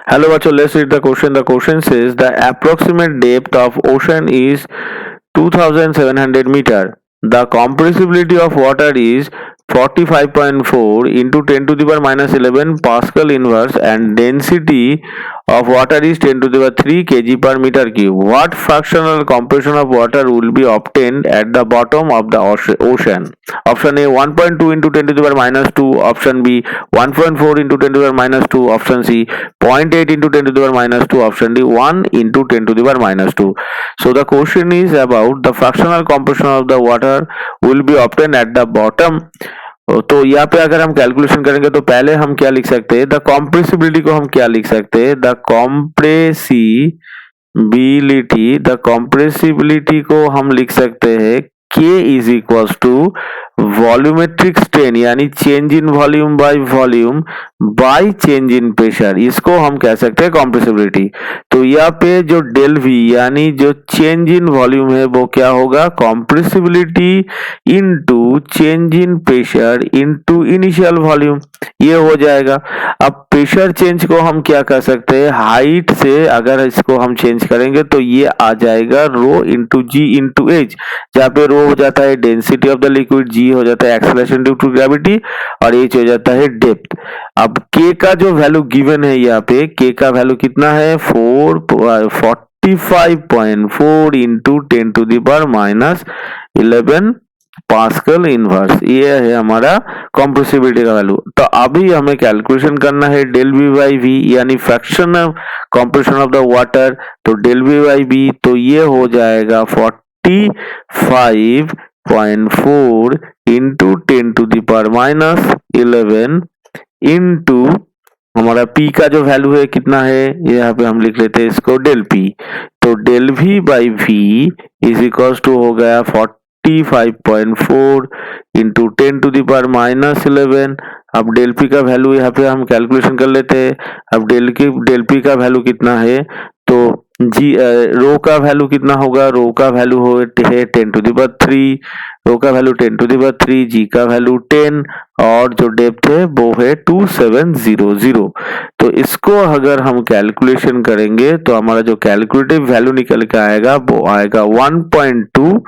Hello, Bacho. Let's read the question. The question says the approximate depth of ocean is 2700 meter. The compressibility of water is 45.4 into 10 to the power minus 11 Pascal inverse, and density of water is 10 to the power 3 kg per meter cube. What fractional compression of water will be obtained at the bottom of the ocean? Option A 1.2 into 10 to the power minus 2. Option B 1.4 into 10 to the power minus 2. Option C 0.8 into 10 to the power minus 2. Option D 1 into 10 to the power minus 2. So the question is about the fractional compression of the water will be obtained at the bottom. तो यहाँ पे अगर हम calculation करेंगे तो पहले हम क्या लिख सकते हैं, द कॉम्प्रेसिबिलिटी को हम क्या लिख सकते हैं, द कॉम्प्रेसिबिलिटी को हम लिख सकते हैं K is equals to volumetric strain यानी change in volume by change in pressure, इसको हम कह सकते हैं कॉम्प्रेसिबिलिटी। तो यहाँ पे जो डेल वी यानी जो चेंज इन वॉल्यूम है वो क्या होगा, compressibility into change in pressure into initial volume, ये हो जाएगा। अब प्रेशर चेंज को हम क्या कर सकते हैं, हाइट से अगर इसको हम चेंज करेंगे तो ये आ जाएगा रो इंटू जी इंटू एच, जहाँ पे रो हो जाता है डेंसिटी ऑफ द लिक्विड, जी हो जाता है एक्सेलरेशन ड्यू टू ग्रेविटी और एच हो जाता है डेप्थ। अब के का जो वैल्यू गिवन है यहाँ पे, के का वैल्यू कितना है 45.4 into 10 to the power minus 11 pascal inverse, ये है हमारा कॉम्प्रेसिबिलिटी का वैल्यू। तो अभी हमें कैलकुलेशन करना है डेल वी बाई वी यानी fraction of compression of the water. तो डेल वी बाई वी तो ये हो जाएगा 45.4 into 10 to the power minus 11 into हमारा पी का जो वैल्यू है कितना है, यहाँ पे हम लिख लेते हैं इसको डेल पी। तो del V by V is equals to हो गया 45.4 into 10 to the power minus 11। अब डेल पी का वैल्यू यहाँ पे हम कैलकुलेशन कर लेते हैं। अब डेल पी का वैल्यू कितना है, तो जी रो का वैल्यू कितना होगा, रो का वैल्यू है 10 टू द पावर 3, रो का वैल्यू 10 टू द पावर 3, जी का वैल्यू 10 और जो डेप्थ है वो है 2700। तो इसको अगर हम कैलकुलेशन करेंगे तो हमारा जो कैलकुलेटिव वैल्यू निकल के आएगा वो आएगा 1.2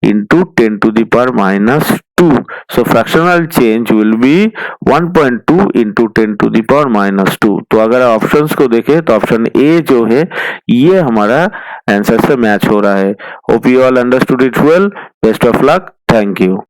into 10 to the power minus 2। So fractional change will be 1.2 into 10 to the power minus 2। तो अगर ऑप्शंस को देखें तो ऑप्शन ए जो है ये हमारा आंसर से मैच हो रहा है। Hope you all understood it well. Best of luck. Thank you.